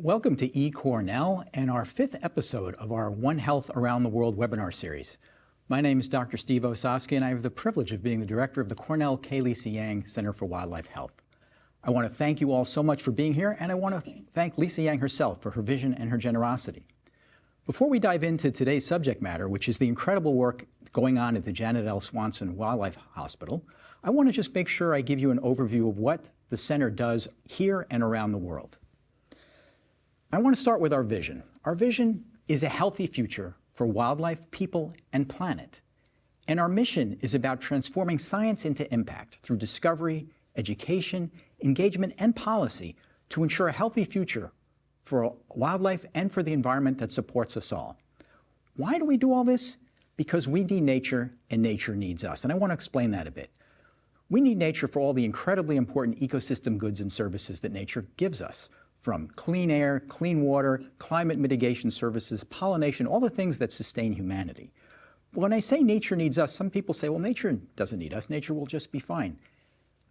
Welcome to eCornell and our 5th episode of our One Health Around the World webinar series. My name is Dr. Steve Osofsky, and I have the privilege of being the director of the Cornell K. Lisa Yang Center for Wildlife Health. I want to thank you all so much for being here, and I want to thank Lisa Yang herself for her vision and her generosity. Before we dive into today's subject matter, which is the incredible work going on at the Janet L. Swanson Wildlife Hospital, I want to just make sure I give you an overview of what the center does here and around the world. I want to start with our vision. Our vision is a healthy future for wildlife, people, and planet. And our mission is about transforming science into impact through discovery, education, engagement, and policy to ensure a healthy future for wildlife and for the environment that supports us all. Why do we do all this? Because we need nature and nature needs us. And I want to explain that a bit. We need nature for all the incredibly important ecosystem goods and services that nature gives us, from clean air, clean water, climate mitigation services, pollination, all the things that sustain humanity. When I say nature needs us, some people say, well, nature doesn't need us. Nature will just be fine.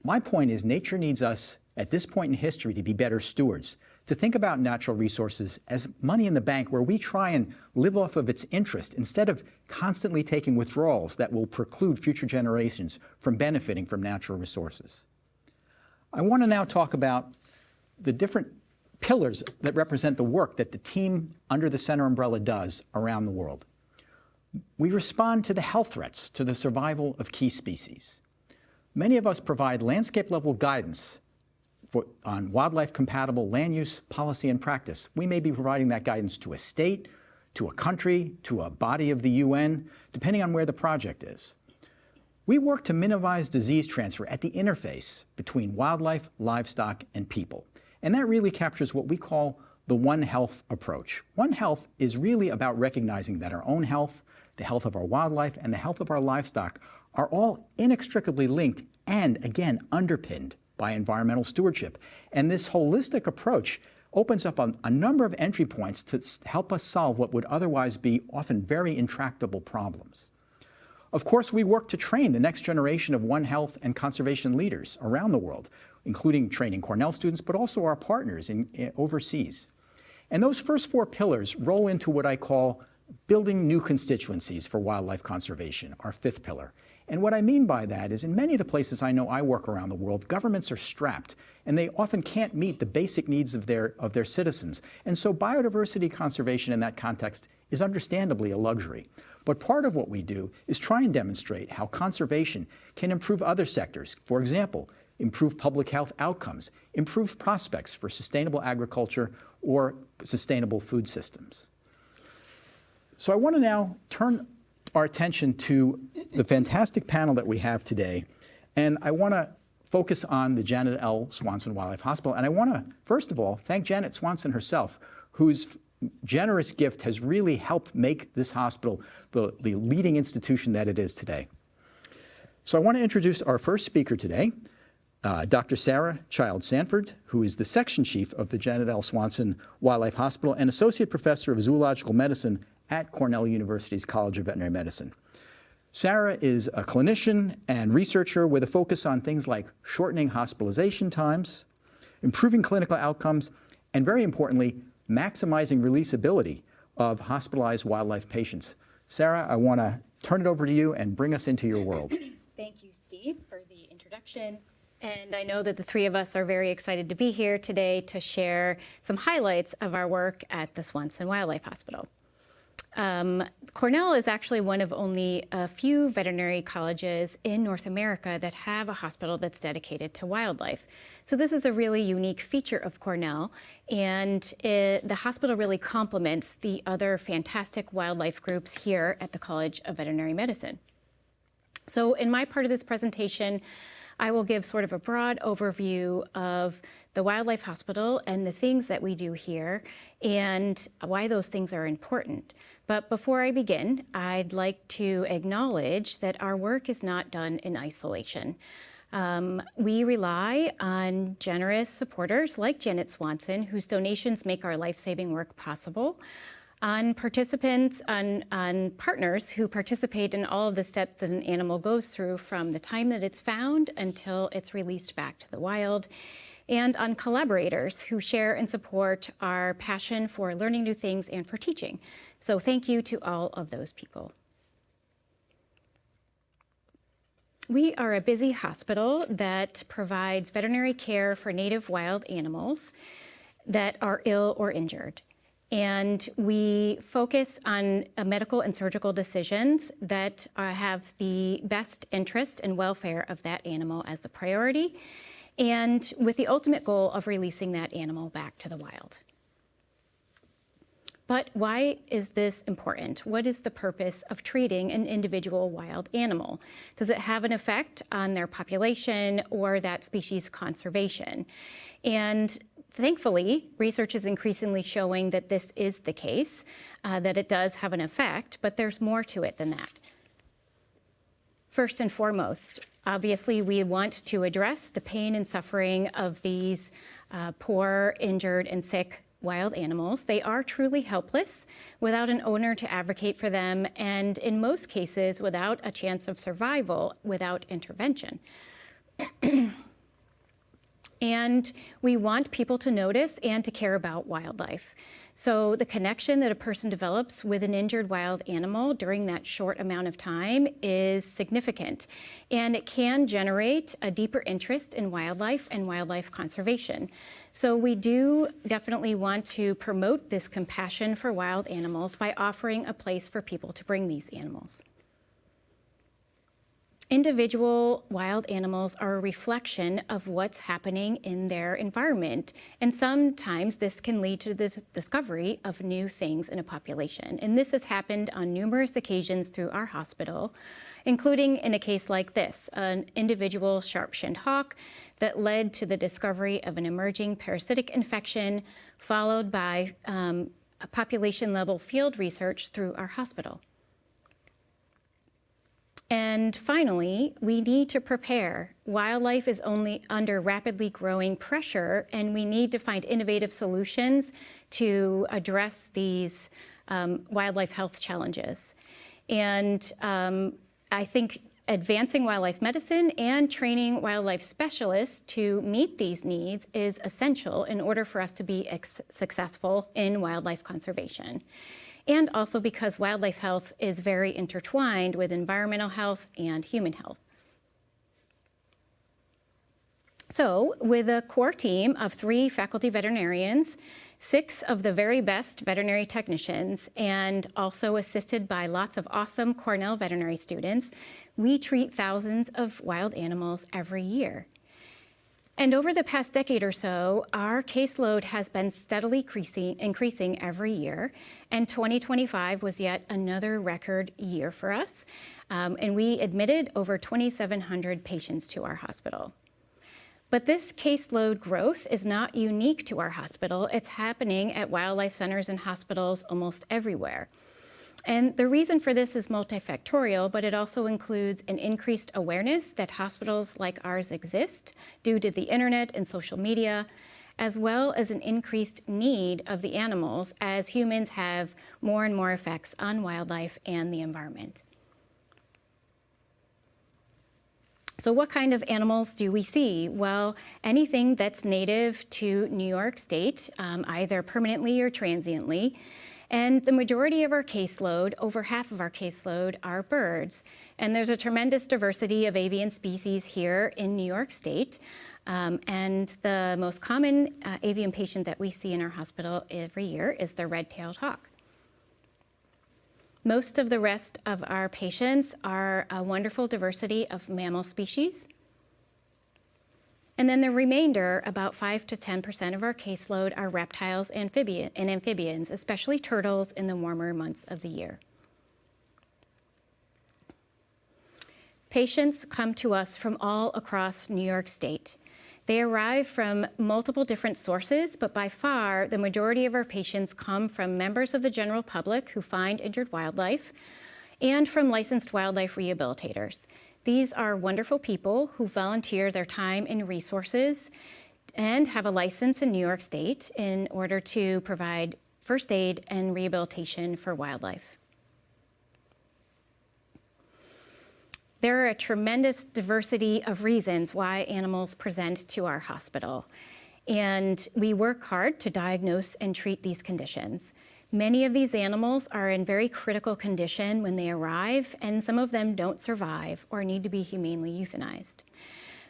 My point is nature needs us at this point in history to be better stewards, to think about natural resources as money in the bank where we try and live off of its interest instead of constantly taking withdrawals that will preclude future generations from benefiting from natural resources. I want to now talk about the different pillars that represent the work that the team under the center umbrella does around the world. We respond to the health threats to the survival of key species. Many of us provide landscape-level guidance on wildlife-compatible land use, policy, and practice. We may be providing that guidance to a state, to a country, to a body of the UN, depending on where the project is. We work to minimize disease transfer at the interface between wildlife, livestock, and people. And that really captures what we call the One Health approach. One Health is really about recognizing that our own health, the health of our wildlife, and the health of our livestock are all inextricably linked and, again, underpinned by environmental stewardship. And this holistic approach opens up a number of entry points to help us solve what would otherwise be often very intractable problems. Of course, we work to train the next generation of One Health and conservation leaders around the world, including training Cornell students, but also our partners overseas. And those first 4 pillars roll into what I call building new constituencies for wildlife conservation, our 5th pillar. And what I mean by that is in many of the places I know I work around the world, governments are strapped, and they often can't meet the basic needs of their citizens. And so biodiversity conservation in that context is understandably a luxury. But part of what we do is try and demonstrate how conservation can improve other sectors. For example, improve public health outcomes, improve prospects for sustainable agriculture or sustainable food systems. So I want to now turn our attention to the fantastic panel that we have today. And I want to focus on the Janet L. Swanson Wildlife Hospital. And I want to, first of all, thank Janet Swanson herself, whose generous gift has really helped make this hospital the leading institution that it is today. So I want to introduce our first speaker today, Dr. Sara Childs-Sanford, who is the section chief of the Janet L. Swanson Wildlife Hospital and associate professor of zoological medicine at Cornell University's College of Veterinary Medicine. Sara is a clinician and researcher with a focus on things like shortening hospitalization times, improving clinical outcomes, and very importantly, maximizing releasability of hospitalized wildlife patients. Sara, I want to turn it over to you and bring us into your world. Thank you, Steve, for the introduction. And I know that the 3 of us are very excited to be here today to share some highlights of our work at the Swanson Wildlife Hospital. Cornell is actually one of only a few veterinary colleges in North America that have a hospital that's dedicated to wildlife. So this is a really unique feature of Cornell, and the hospital really complements the other fantastic wildlife groups here at the College of Veterinary Medicine. So in my part of this presentation, I will give sort of a broad overview of the Wildlife Hospital and the things that we do here and why those things are important. But before I begin, I'd like to acknowledge that our work is not done in isolation. We rely on generous supporters like Janet Swanson, whose donations make our life-saving work possible, on participants, on partners who participate in all of the steps that an animal goes through from the time that it's found until it's released back to the wild, and on collaborators who share and support our passion for learning new things and for teaching. So thank you to all of those people. We are a busy hospital that provides veterinary care for native wild animals that are ill or injured. And we focus on medical and surgical decisions that have the best interest and welfare of that animal as the priority, and with the ultimate goal of releasing that animal back to the wild. But why is this important? What is the purpose of treating an individual wild animal? Does it have an effect on their population or that species conservation? And thankfully, research is increasingly showing that this is the case, that it does have an effect, but there's more to it than that. First and foremost, obviously, we want to address the pain and suffering of these poor, injured, and sick wild animals. They are truly helpless without an owner to advocate for them, and in most cases, without a chance of survival without intervention. And we want people to notice and to care about wildlife. So the connection that a person develops with an injured wild animal during that short amount of time is significant, and it can generate a deeper interest in wildlife and wildlife conservation. So we do definitely want to promote this compassion for wild animals by offering a place for people to bring these animals. Individual wild animals are a reflection of what's happening in their environment, and sometimes this can lead to the discovery of new things in a population. And this has happened on numerous occasions through our hospital, including in a case like this, an individual sharp-shinned hawk that led to the discovery of an emerging parasitic infection, followed by a population-level field research through our hospital. And finally, we need to prepare. Wildlife is only under rapidly growing pressure, and we need to find innovative solutions to address these wildlife health challenges. And I think advancing wildlife medicine and training wildlife specialists to meet these needs is essential in order for us to be successful in wildlife conservation. And also because wildlife health is very intertwined with environmental health and human health. So with a core team of 3 faculty veterinarians, 6 of the very best veterinary technicians, and also assisted by lots of awesome Cornell veterinary students, we treat thousands of wild animals every year. And over the past decade or so, our caseload has been steadily increasing every year, and 2025 was yet another record year for us. And we admitted over 2,700 patients to our hospital. But this caseload growth is not unique to our hospital. It's happening at wildlife centers and hospitals almost everywhere. And the reason for this is multifactorial, but it also includes an increased awareness that hospitals like ours exist due to the internet and social media, as well as an increased need of the animals as humans have more and more effects on wildlife and the environment. So what kind of animals do we see? Well, anything that's native to New York State, either permanently or transiently. And the majority of our caseload, over half of our caseload, are birds. And there's a tremendous diversity of avian species here in New York State. And the most common avian patient that we see in our hospital every year is the red-tailed hawk. Most of the rest of our patients are a wonderful diversity of mammal species. And then the remainder, about 5 to 10% of our caseload, are reptiles and amphibians, especially turtles in the warmer months of the year. Patients come to us from all across New York State. They arrive from multiple different sources, but by far, the majority of our patients come from members of the general public who find injured wildlife and from licensed wildlife rehabilitators. These are wonderful people who volunteer their time and resources and have a license in New York State in order to provide first aid and rehabilitation for wildlife. There are a tremendous diversity of reasons why animals present to our hospital. and we work hard to diagnose and treat these conditions. Many of these animals are in very critical condition when they arrive, and some of them don't survive or need to be humanely euthanized.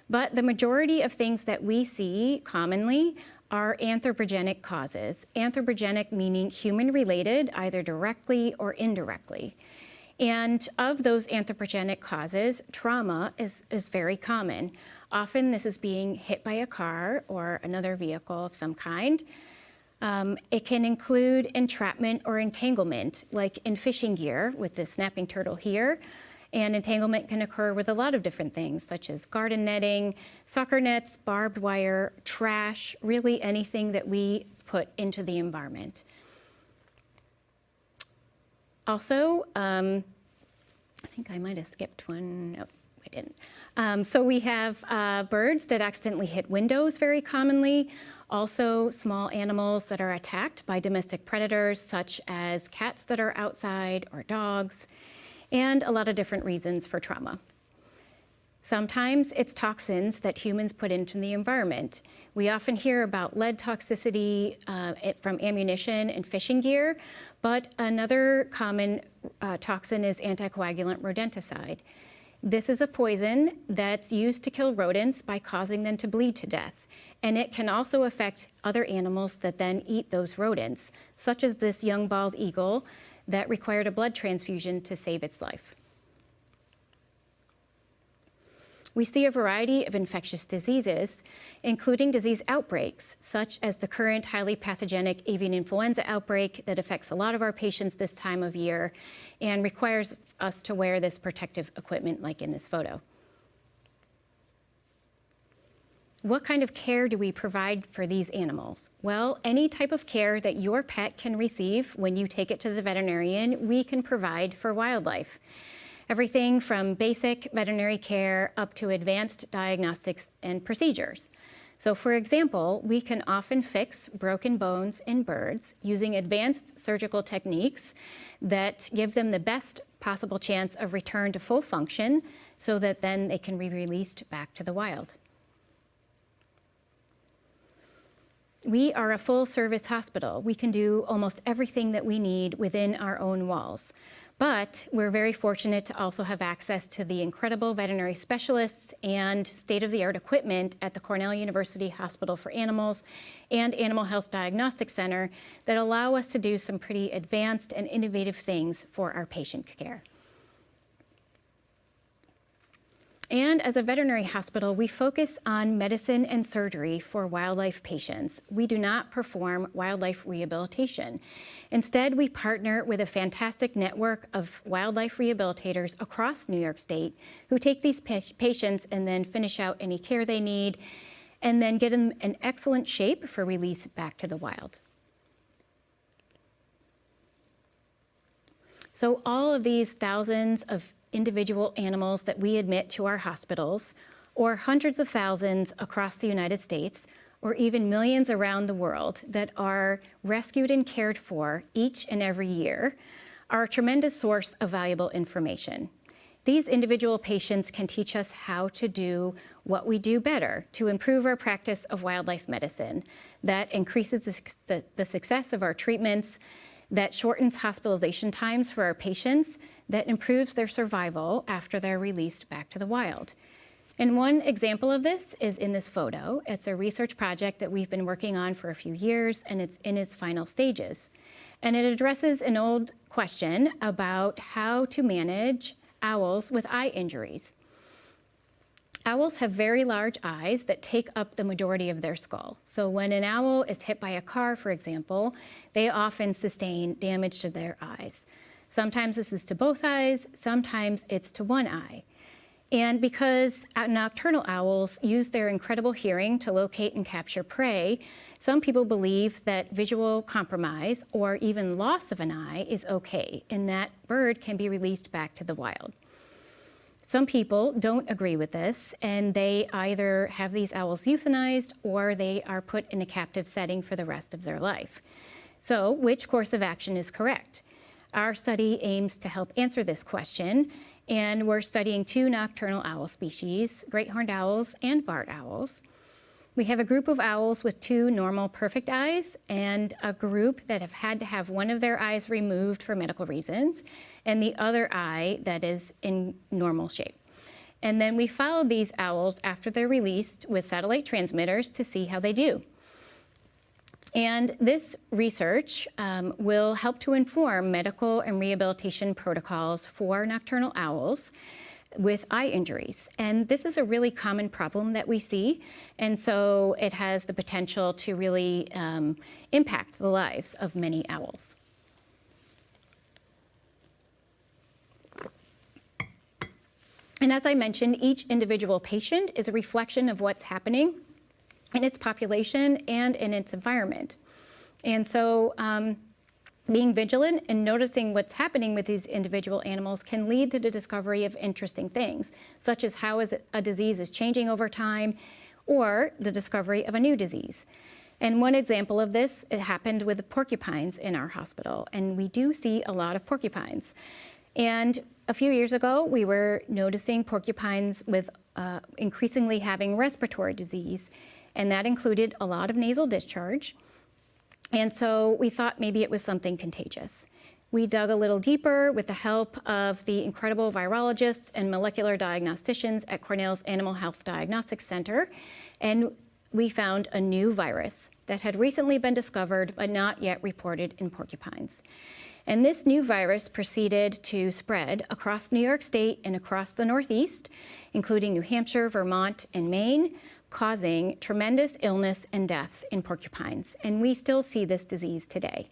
But the majority of things that we see commonly are anthropogenic causes. Anthropogenic meaning human-related, either directly or indirectly. And of those anthropogenic causes, trauma is very common. Often this is being hit by a car or another vehicle of some kind. It can include entrapment or entanglement, like in fishing gear with the snapping turtle here. And entanglement can occur with a lot of different things, such as garden netting, soccer nets, barbed wire, trash, really anything that we put into the environment. Also, I think I might have skipped one. No, I didn't. So we have birds that accidentally hit windows very commonly. Also, small animals that are attacked by domestic predators, such as cats that are outside or dogs, and a lot of different reasons for trauma. Sometimes it's toxins that humans put into the environment. We often hear about lead toxicity from ammunition and fishing gear, but another common toxin is anticoagulant rodenticide. This is a poison that's used to kill rodents by causing them to bleed to death. And it can also affect other animals that then eat those rodents, such as this young bald eagle that required a blood transfusion to save its life. We see a variety of infectious diseases, including disease outbreaks, such as the current highly pathogenic avian influenza outbreak that affects a lot of our patients this time of year and requires us to wear this protective equipment like in this photo. What kind of care do we provide for these animals? Well, any type of care that your pet can receive when you take it to the veterinarian, we can provide for wildlife. Everything from basic veterinary care up to advanced diagnostics and procedures. So for example, we can often fix broken bones in birds using advanced surgical techniques that give them the best possible chance of return to full function so that then they can be released back to the wild. We are a full-service hospital. We can do almost everything that we need within our own walls. But we're very fortunate to also have access to the incredible veterinary specialists and state-of-the-art equipment at the Cornell University Hospital for Animals and Animal Health Diagnostic Center that allow us to do some pretty advanced and innovative things for our patient care. And as a veterinary hospital, we focus on medicine and surgery for wildlife patients. We do not perform wildlife rehabilitation. Instead, we partner with a fantastic network of wildlife rehabilitators across New York State who take these patients and then finish out any care they need and then get them in excellent shape for release back to the wild. So all of these thousands of individual animals that we admit to our hospitals, or hundreds of thousands across the United States, or even millions around the world that are rescued and cared for each and every year, are a tremendous source of valuable information. These individual patients can teach us how to do what we do better to improve our practice of wildlife medicine that increases the success of our treatments, that shortens hospitalization times for our patients, that improves their survival after they're released back to the wild. And one example of this is in this photo. It's a research project that we've been working on for a few years, and it's in its final stages. And it addresses an old question about how to manage owls with eye injuries. Owls have very large eyes that take up the majority of their skull. So when an owl is hit by a car, for example, they often sustain damage to their eyes. Sometimes this is to both eyes, sometimes it's to one eye. And because nocturnal owls use their incredible hearing to locate and capture prey, some people believe that visual compromise or even loss of an eye is okay, and that bird can be released back to the wild. Some people don't agree with this, and they either have these owls euthanized or they are put in a captive setting for the rest of their life. So, which course of action is correct? Our study aims to help answer this question, and we're studying two nocturnal owl species, great horned owls and barred owls. We have a group of owls with 2 normal perfect eyes and a group that have had to have one of their eyes removed for medical reasons and the other eye that is in normal shape. And then we followed these owls after they're released with satellite transmitters to see how they do. And this research will help to inform medical and rehabilitation protocols for nocturnal owls with eye injuries. And this is a really common problem that we see. And so it has the potential to really impact the lives of many owls. And as I mentioned, each individual patient is a reflection of what's happening in its population and in its environment. And so being vigilant and noticing what's happening with these individual animals can lead to the discovery of interesting things, such as how a disease is changing over time, or the discovery of a new disease. And one example of this, it happened with the porcupines in our hospital, and we do see a lot of porcupines. And a few years ago, we were noticing porcupines with increasingly having respiratory disease, and that included a lot of nasal discharge. And so we thought maybe it was something contagious. We dug a little deeper with the help of the incredible virologists and molecular diagnosticians at Cornell's Animal Health Diagnostics Center, and we found a new virus that had recently been discovered but not yet reported in porcupines. And this new virus proceeded to spread across New York State and across the Northeast, including New Hampshire, Vermont, and Maine, causing tremendous illness and death in porcupines. And we still see this disease today.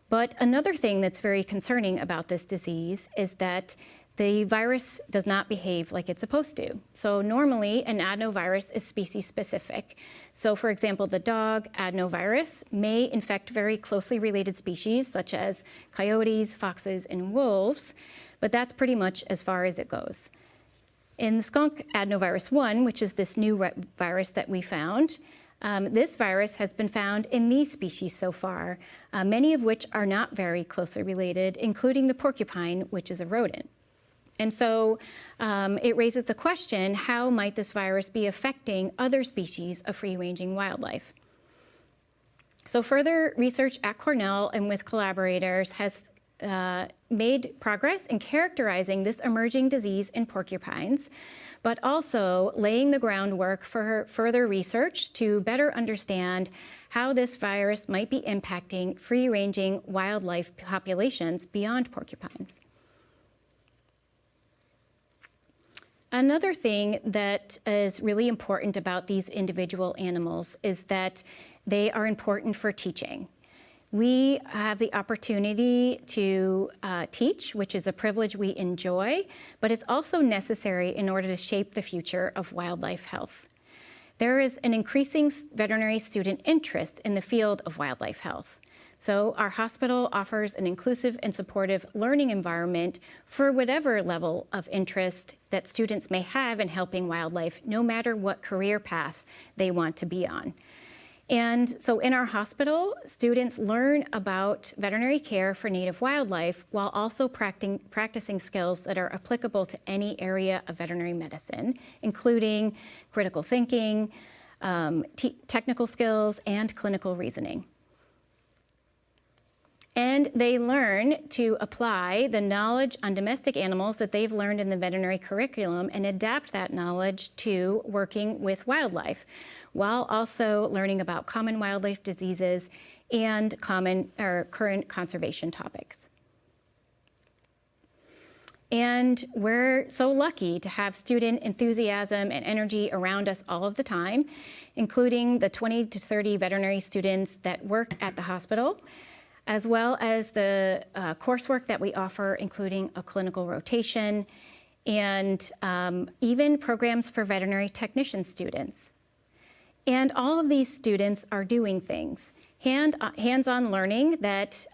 But another thing that's very concerning about this disease is that the virus does not behave like it's supposed to. So normally an adenovirus is species specific. So for example, the dog adenovirus may infect very closely related species such as coyotes, foxes, and wolves, but that's pretty much as far as it goes. In skunk adenovirus 1, which is this new virus that we found, this virus has been found in these species so far, many of which are not very closely related, including the porcupine, which is a rodent. And so it raises the question, how might this virus be affecting other species of free-ranging wildlife? So further research at Cornell and with collaborators has made progress in characterizing this emerging disease in porcupines, but also laying the groundwork for further research to better understand how this virus might be impacting free-ranging wildlife populations beyond porcupines. Another thing that is really important about these individual animals is that they are important for teaching. We have the opportunity to teach, which is a privilege we enjoy, but it's also necessary in order to shape the future of wildlife health. There is an increasing veterinary student interest in the field of wildlife health. So our hospital offers an inclusive and supportive learning environment for whatever level of interest that students may have in helping wildlife, no matter what career path they want to be on. And so in our hospital, students learn about veterinary care for native wildlife while also practicing skills that are applicable to any area of veterinary medicine, including critical thinking, technical skills, and clinical reasoning. And they learn to apply the knowledge on domestic animals that they've learned in the veterinary curriculum and adapt that knowledge to working with wildlife, while also learning about common wildlife diseases and current conservation topics. And we're so lucky to have student enthusiasm and energy around us all of the time, including the 20 to 30 veterinary students that work at the hospital, as well as the coursework that we offer, including a clinical rotation and even programs for veterinary technician students. And all of these students are doing things, hands-on learning that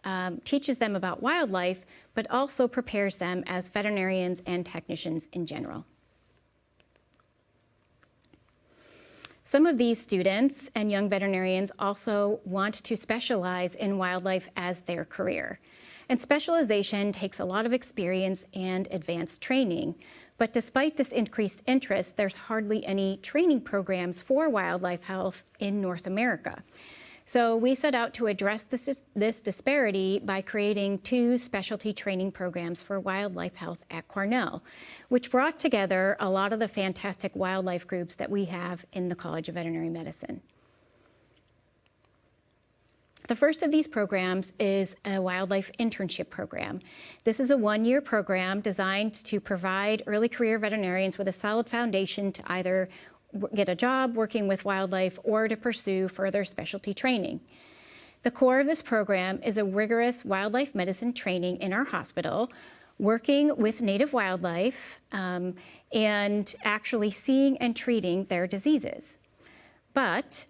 teaches them about wildlife, but also prepares them as veterinarians and technicians in general. Some of these students and young veterinarians also want to specialize in wildlife as their career. And specialization takes a lot of experience and advanced training. But despite this increased interest, there's hardly any training programs for wildlife health in North America. So we set out to address this disparity by creating 2 specialty training programs for wildlife health at Cornell, which brought together a lot of the fantastic wildlife groups that we have in the College of Veterinary Medicine. The first of these programs is a wildlife internship program. This is a 1-year program designed to provide early career veterinarians with a solid foundation to either get a job working with wildlife or to pursue further specialty training. The core of this program is a rigorous wildlife medicine training in our hospital, working with native wildlife and actually seeing and treating their diseases. But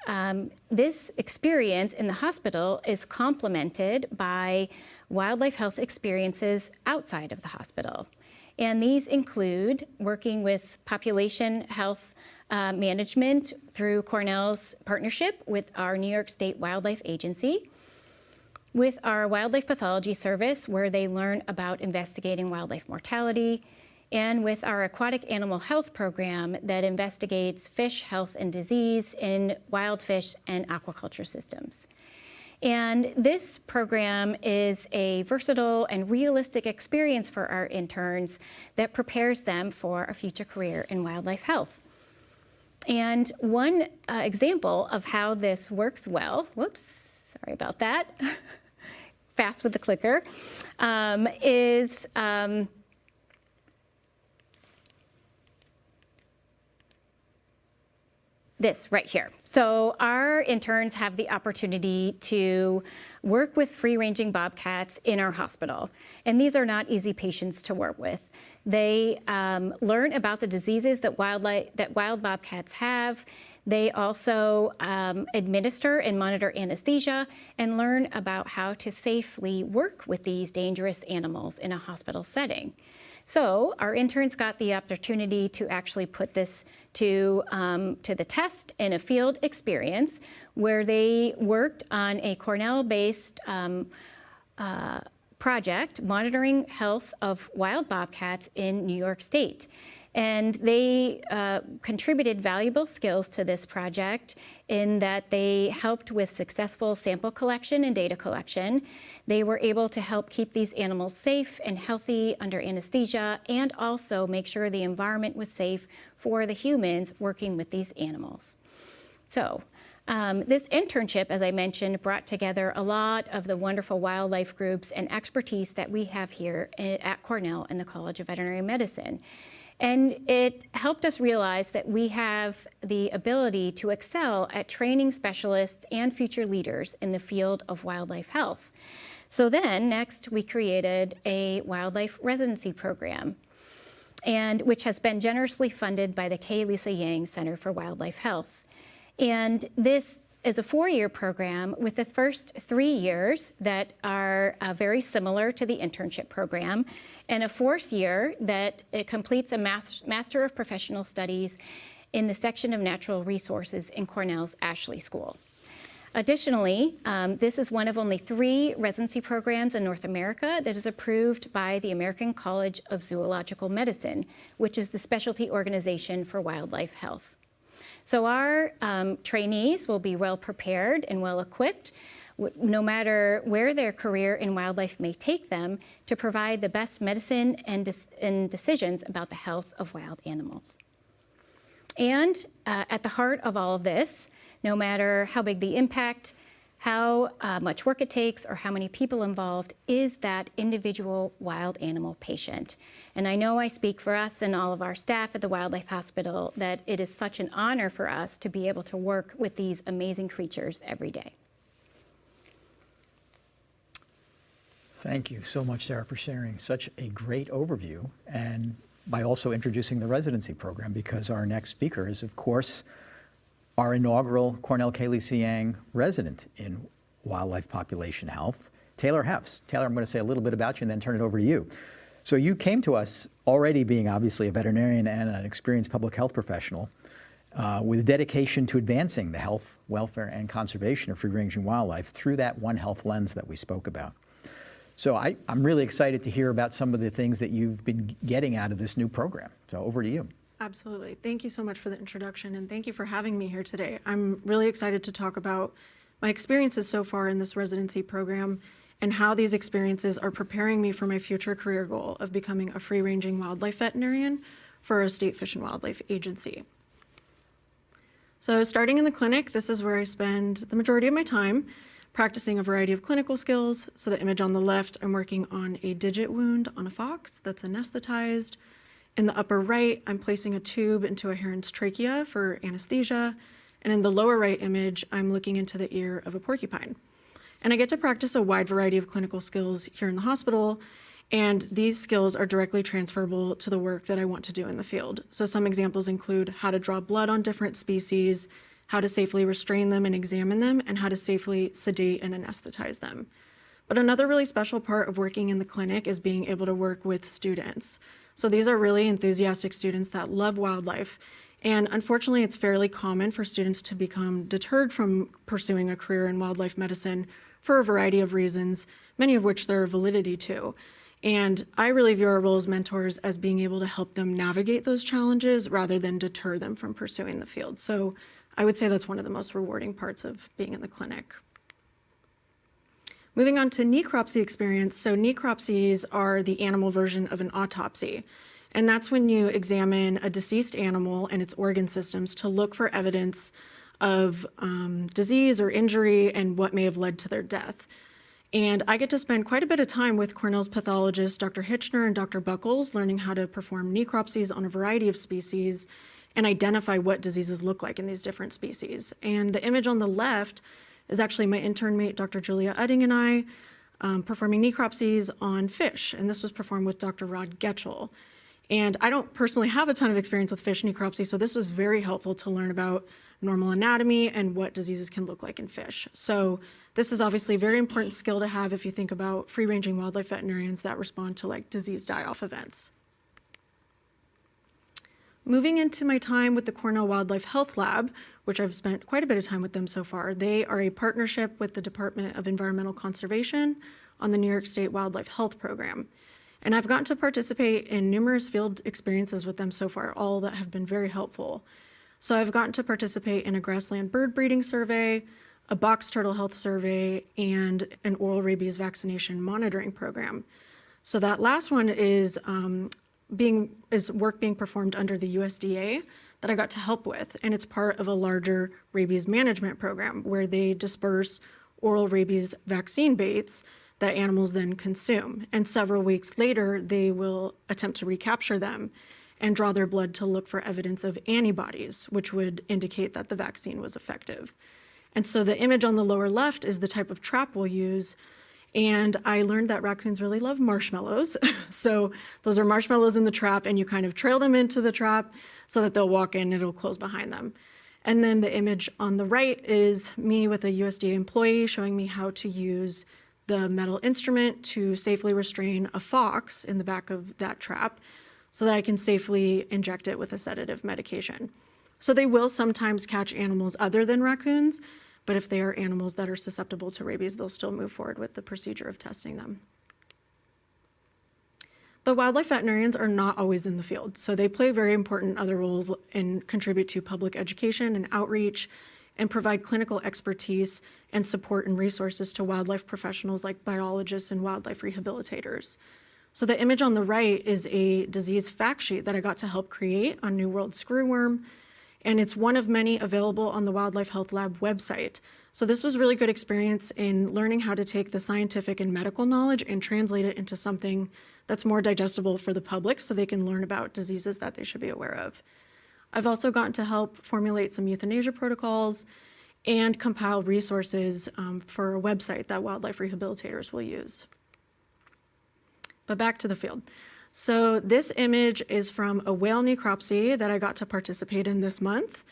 this experience in the hospital is complemented by wildlife health experiences outside of the hospital. And these include working with population health management through Cornell's partnership with our New York State Wildlife Agency, with our wildlife pathology service, where they learn about investigating wildlife mortality, and with our aquatic animal health program that investigates fish health and disease in wild fish and aquaculture systems. And this program is a versatile and realistic experience for our interns that prepares them for a future career in wildlife health. And one example of how this works well, whoops, sorry about that, fast with the clicker, is this right here. So our interns have the opportunity to work with free-ranging bobcats in our hospital. And these are not easy patients to work with. They learn about the diseases that wild bobcats have. They also administer and monitor anesthesia and learn about how to safely work with these dangerous animals in a hospital setting. So our interns got the opportunity to actually put this to the test in a field experience where they worked on a Cornell-based project monitoring health of wild bobcats in New York State. And they contributed valuable skills to this project in that they helped with successful sample collection and data collection. They were able to help keep these animals safe and healthy under anesthesia and also make sure the environment was safe for the humans working with these animals. So this internship, as I mentioned, brought together a lot of the wonderful wildlife groups and expertise that we have here at Cornell and the College of Veterinary Medicine. And it helped us realize that we have the ability to excel at training specialists and future leaders in the field of wildlife health. So then next we created a wildlife residency program, and which has been generously funded by the K. Lisa Yang Center for Wildlife Health. And this is a 4-year program with the first 3 years that are very similar to the internship program, and a 4th year that it completes a Master of Professional Studies in the section of Natural Resources in Cornell's Ashley School. Additionally, this is one of only 3 residency programs in North America that is approved by the American College of Zoological Medicine, which is the specialty organization for wildlife health. So our trainees will be well prepared and well equipped, no matter where their career in wildlife may take them, to provide the best medicine and decisions about the health of wild animals. And at the heart of all of this, no matter how big the impact, how much work it takes, or how many people involved, is that individual wild animal patient. And I know I speak for us and all of our staff at the Wildlife Hospital that it is such an honor for us to be able to work with these amazing creatures every day. Thank you so much, Sarah, for sharing such a great overview and by also introducing the residency program, because our next speaker is, of course, our inaugural Cornell K. Lisa Yang resident in wildlife population health, Taylor Haefs. Taylor, I'm going to say a little bit about you and then turn it over to you. So you came to us already being obviously a veterinarian and an experienced public health professional. with a dedication to advancing the health, welfare, and conservation of free-ranging wildlife through that One Health lens that we spoke about. So I'm really excited to hear about some of the things that you've been getting out of this new program. So over to you. Absolutely. Thank you so much for the introduction, and thank you for having me here today. I'm really excited to talk about my experiences so far in this residency program and how these experiences are preparing me for my future career goal of becoming a free-ranging wildlife veterinarian for a state fish and wildlife agency. So starting in the clinic, this is where I spend the majority of my time practicing a variety of clinical skills. So the image on the left, I'm working on a digit wound on a fox that's anesthetized. In the upper right, I'm placing a tube into a heron's trachea for anesthesia. And in the lower right image, I'm looking into the ear of a porcupine. And I get to practice a wide variety of clinical skills here in the hospital. And these skills are directly transferable to the work that I want to do in the field. So some examples include how to draw blood on different species, how to safely restrain them and examine them, and how to safely sedate and anesthetize them. But another really special part of working in the clinic is being able to work with students. So these are really enthusiastic students that love wildlife. And unfortunately, it's fairly common for students to become deterred from pursuing a career in wildlife medicine for a variety of reasons, many of which there are validity to. And I really view our role as mentors as being able to help them navigate those challenges rather than deter them from pursuing the field. So I would say that's one of the most rewarding parts of being in the clinic. Moving on to necropsy experience. So necropsies are the animal version of an autopsy. And that's when you examine a deceased animal and its organ systems to look for evidence of disease or injury and what may have led to their death. And I get to spend quite a bit of time with Cornell's pathologists, Dr. Hitchner and Dr. Buckles, learning how to perform necropsies on a variety of species and identify what diseases look like in these different species. And the image on the left is actually my intern mate, Dr. Julia Udding, and I performing necropsies on fish. And this was performed with Dr. Rod Getchell. And I don't personally have a ton of experience with fish necropsy, so this was very helpful to learn about normal anatomy and what diseases can look like in fish. So this is obviously a very important skill to have if you think about free-ranging wildlife veterinarians that respond to like disease die-off events. Moving into my time with the Cornell Wildlife Health Lab, which I've spent quite a bit of time with them so far. They are a partnership with the Department of Environmental Conservation on the New York State Wildlife Health Program. And I've gotten to participate in numerous field experiences with them so far, all that have been very helpful. So I've gotten to participate in a grassland bird breeding survey, a box turtle health survey, and an oral rabies vaccination monitoring program. So that last one is work being performed under the USDA that I got to help with, and it's part of a larger rabies management program where they disperse oral rabies vaccine baits that animals then consume. And several weeks later, they will attempt to recapture them and draw their blood to look for evidence of antibodies, which would indicate that the vaccine was effective. And so the image on the lower left is the type of trap we'll use. And I learned that raccoons really love marshmallows. So those are marshmallows in the trap, and you kind of trail them into the trap so that they'll walk in and it'll close behind them. And then the image on the right is me with a USDA employee showing me how to use the metal instrument to safely restrain a fox in the back of that trap so that I can safely inject it with a sedative medication. So they will sometimes catch animals other than raccoons, but if they are animals that are susceptible to rabies, they'll still move forward with the procedure of testing them. But wildlife veterinarians are not always in the field, so they play very important other roles and contribute to public education and outreach and provide clinical expertise and support and resources to wildlife professionals like biologists and wildlife rehabilitators. So the image on the right is a disease fact sheet that I got to help create on New World screwworm, and it's one of many available on the Wildlife Health Lab website. So this was really good experience in learning how to take the scientific and medical knowledge and translate it into something that's more digestible for the public so they can learn about diseases that they should be aware of. I've also gotten to help formulate some euthanasia protocols and compile resources for a website that wildlife rehabilitators will use. But back to the field. So this image is from a whale necropsy that I got to participate in this month.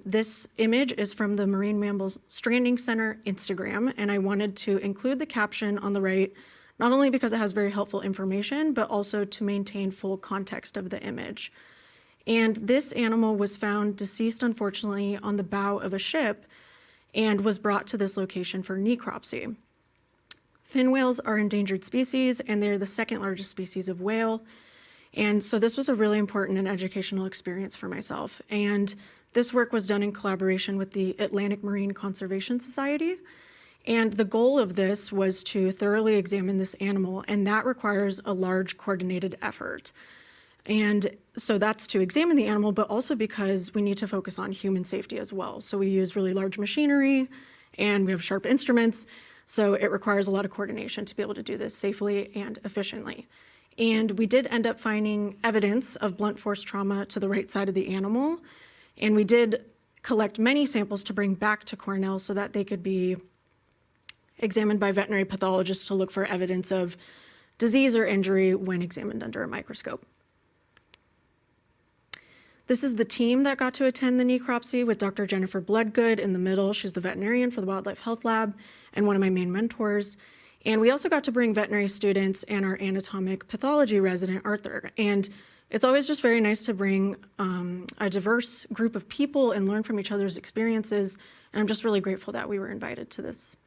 This image is from the Marine Mammals Stranding Center Instagram, and I wanted to include the caption on the right, not only because it has very helpful information, but also to maintain full context of the image. And this animal was found deceased, unfortunately, on the bow of a ship and was brought to this location for necropsy. Fin whales are endangered species, and they're the second largest species of whale. And so this was a really important and educational experience for myself. And this work was done in collaboration with the Atlantic Marine Conservation Society. And the goal of this was to thoroughly examine this animal, and that requires a large coordinated effort. And so that's to examine the animal, but also because we need to focus on human safety as well. So we use really large machinery and we have sharp instruments. So it requires a lot of coordination to be able to do this safely and efficiently. And we did end up finding evidence of blunt force trauma to the right side of the animal. And we did collect many samples to bring back to Cornell so that they could be examined by veterinary pathologists to look for evidence of disease or injury when examined under a microscope. This is the team that got to attend the necropsy with Dr. Jennifer Bloodgood in the middle. She's the veterinarian for the Wildlife Health Lab and one of my main mentors. And we also got to bring veterinary students and our anatomic pathology resident, Arthur. And it's always just very nice to bring a diverse group of people and learn from each other's experiences. And I'm just really grateful that we were invited to this.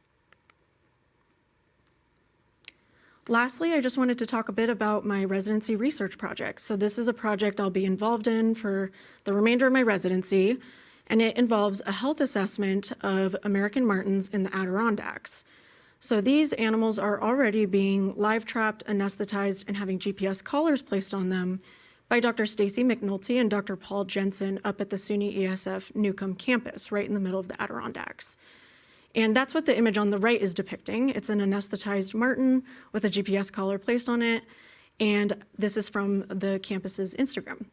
Lastly, I just wanted to talk a bit about my residency research project. So this is a project I'll be involved in for the remainder of my residency, and it involves a health assessment of American martens in the Adirondacks. So these animals are already being live trapped, anesthetized, and having GPS collars placed on them by Dr. Stacy McNulty and Dr. Paul Jensen up at the SUNY ESF Newcomb campus, right in the middle of the Adirondacks. And that's what the image on the right is depicting. It's an anesthetized marten with a GPS collar placed on it. And this is from the campus's Instagram.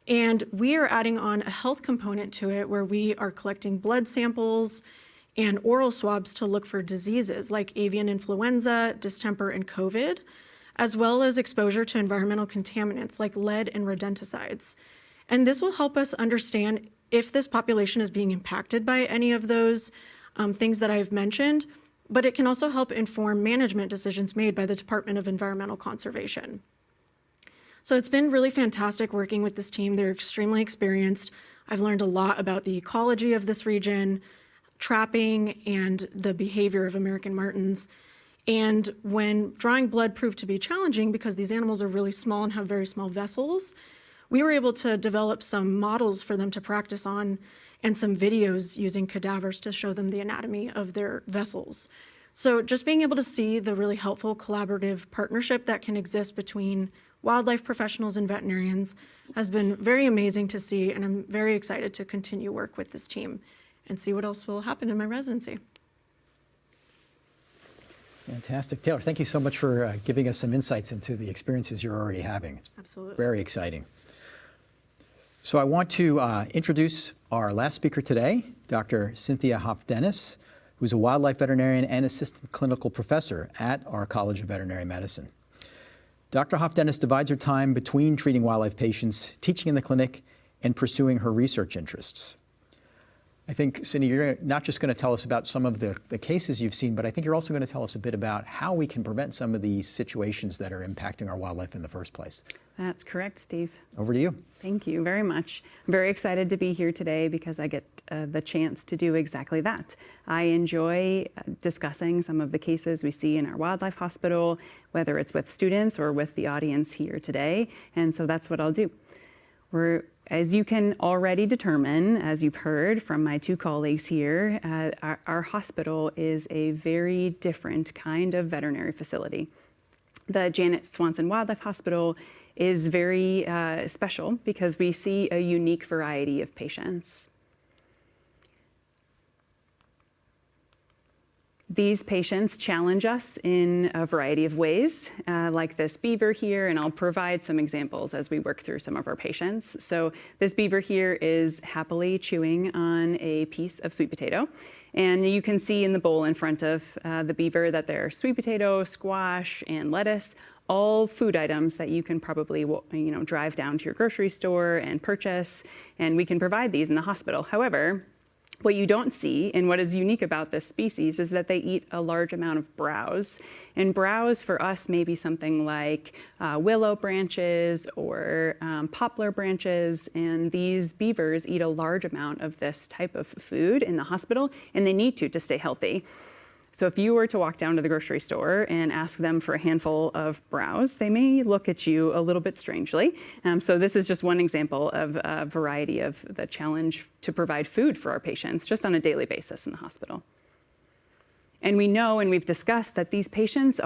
And we are adding on a health component to it where we are collecting blood samples and oral swabs to look for diseases like avian influenza, distemper, and COVID, as well as exposure to environmental contaminants like lead and rodenticides. And this will help us understand if this population is being impacted by any of those things that I've mentioned, but it can also help inform management decisions made by the Department of Environmental Conservation. So it's been really fantastic working with this team. They're extremely experienced. I've learned a lot about the ecology of this region, trapping, and the behavior of American martens. And when drawing blood proved to be challenging because these animals are really small and have very small vessels, we were able to develop some models for them to practice on and some videos using cadavers to show them the anatomy of their vessels. So just being able to see the really helpful collaborative partnership that can exist between wildlife professionals and veterinarians has been very amazing to see, and I'm very excited to continue work with this team and see what else will happen in my residency. Fantastic. Taylor, thank you so much for giving us some insights into the experiences you're already having. It's Absolutely. very exciting. So I want to introduce our last speaker today, Dr. Cynthia Hopf Dennis, who's a wildlife veterinarian and assistant clinical professor at our College of Veterinary Medicine. Dr. Hopf Dennis divides her time between treating wildlife patients, teaching in the clinic, and pursuing her research interests. I think, Cindy, you're not just going to tell us about some of the cases you've seen, but I think you're also going to tell us a bit about how we can prevent some of these situations that are impacting our wildlife in the first place. That's correct, Steve. Over to you. Thank you very much. I'm very excited to be here today because I get the chance to do exactly that. I enjoy discussing some of the cases we see in our wildlife hospital, whether it's with students or with the audience here today, and so that's what I'll do. As you can already determine, as you've heard from my two colleagues here, our hospital is a very different kind of veterinary facility. The Janet Swanson Wildlife Hospital is very special because we see a unique variety of patients. These patients challenge us in a variety of ways, like this beaver here, and I'll provide some examples as we work through some of our patients. So this beaver here is happily chewing on a piece of sweet potato. And you can see in the bowl in front of the beaver that there are sweet potato, squash, and lettuce, all food items that you can probably drive down to your grocery store and purchase, and we can provide these in the hospital. However, What you don't see, and what is unique about this species, is that they eat a large amount of browse. And browse for us may be something like willow branches or poplar branches. And these beavers eat a large amount of this type of food in the hospital, and they need to stay healthy. So if you were to walk down to the grocery store and ask them for a handful of browse, they may look at you a little bit strangely. So this is just one example of a variety of the challenge to provide food for our patients just on a daily basis in the hospital. And we know, and we've discussed, that these patients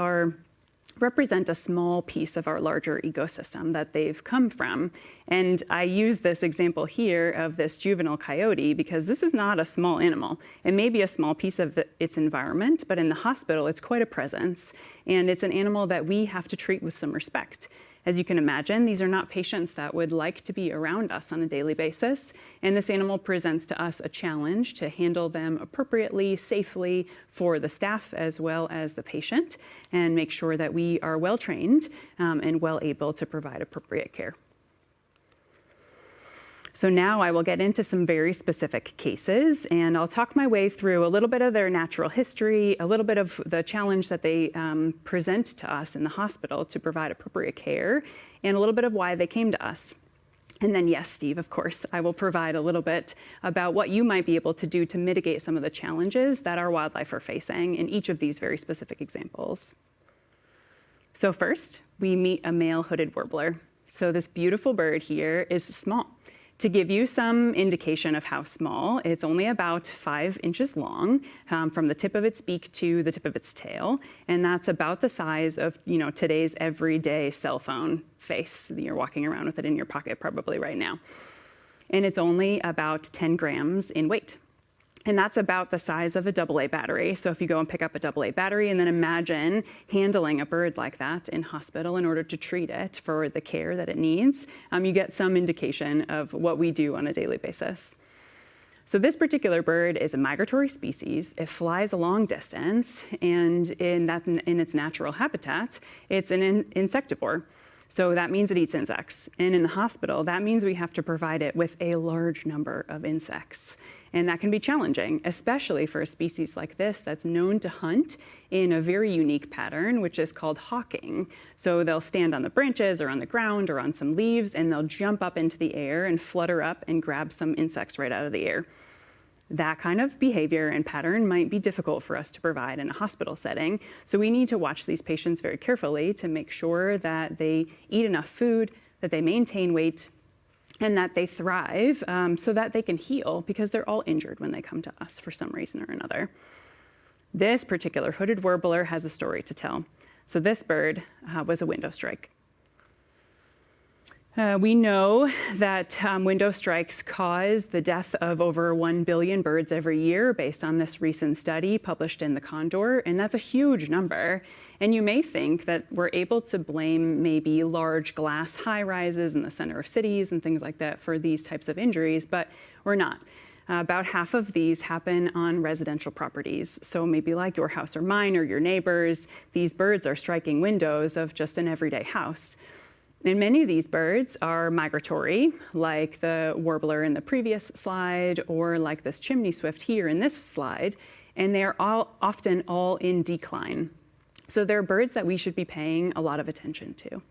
represent a small piece of our larger ecosystem that they've come from. And I use this example here of this juvenile coyote because this is not a small animal. It may be a small piece of its environment, but in the hospital, it's quite a presence. And it's an animal that we have to treat with some respect. As you can imagine, these are not patients that would like to be around us on a daily basis. And this animal presents to us a challenge to handle them appropriately, safely for the staff as well as the patient, and make sure that we are well trained and well able to provide appropriate care. So now I will get into some very specific cases, and I'll talk my way through a little bit of their natural history, a little bit of the challenge that they present to us in the hospital to provide appropriate care, and a little bit of why they came to us. And then, yes, Steve, of course, I will provide a little bit about what you might be able to do to mitigate some of the challenges that our wildlife are facing in each of these very specific examples. So first, we meet a male hooded warbler. So this beautiful bird here is small. To give you some indication of how small, it's only about 5 inches long from the tip of its beak to the tip of its tail. And that's about the size of, today's everyday cell phone face. You're walking around with it in your pocket probably right now. And it's only about 10 grams in weight. And that's about the size of a AA battery. So if you go and pick up a AA battery and then imagine handling a bird like that in hospital in order to treat it for the care that it needs, you get some indication of what we do on a daily basis. So this particular bird is a migratory species. It flies a long distance, and in its natural habitat, it's an insectivore. So that means it eats insects. And in the hospital, that means we have to provide it with a large number of insects. And that can be challenging, especially for a species like this that's known to hunt in a very unique pattern, which is called hawking. So they'll stand on the branches or on the ground or on some leaves, and they'll jump up into the air and flutter up and grab some insects right out of the air. That kind of behavior and pattern might be difficult for us to provide in a hospital setting. So we need to watch these patients very carefully to make sure that they eat enough food, that they maintain weight, and that they thrive so that they can heal, because they're all injured when they come to us for some reason or another. This particular hooded warbler has a story to tell. So this bird was a window strike. We know that window strikes cause the death of over 1 billion birds every year based on this recent study published in The Condor, and that's a huge number. And you may think that we're able to blame maybe large glass high-rises in the center of cities and things like that for these types of injuries, but we're not. About half of these happen on residential properties. So maybe like your house or mine or your neighbors, these birds are striking windows of just an everyday house. And many of these birds are migratory, like the warbler in the previous slide, or like this chimney swift here in this slide, and they're often all in decline. So they're birds that we should be paying a lot of attention to.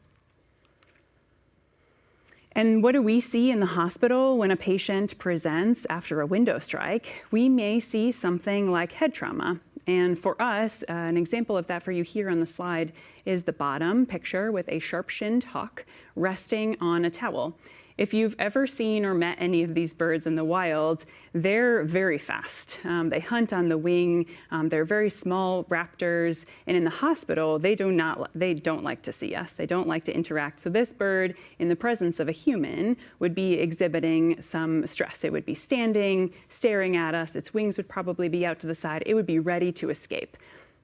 And what do we see in the hospital when a patient presents after a window strike? We may see something like head trauma. And for us, an example of that for you here on the slide is the bottom picture with a sharp-shinned hawk resting on a towel. If you've ever seen or met any of these birds in the wild, they're very fast. They hunt on the wing. They're very small raptors. And in the hospital, they don't like to see us. They don't like to interact. So this bird, in the presence of a human, would be exhibiting some stress. It would be standing, staring at us. Its wings would probably be out to the side. It would be ready to escape.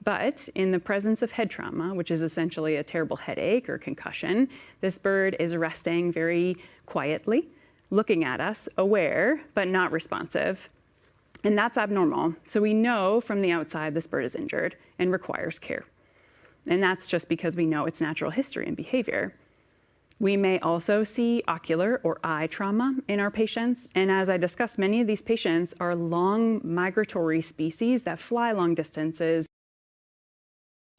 But in the presence of head trauma, which is essentially a terrible headache or concussion, this bird is resting very quietly, looking at us, aware, but not responsive. And that's abnormal. So we know from the outside this bird is injured and requires care. And that's just because we know its natural history and behavior. We may also see ocular or eye trauma in our patients. And as I discussed, many of these patients are long migratory species that fly long distances.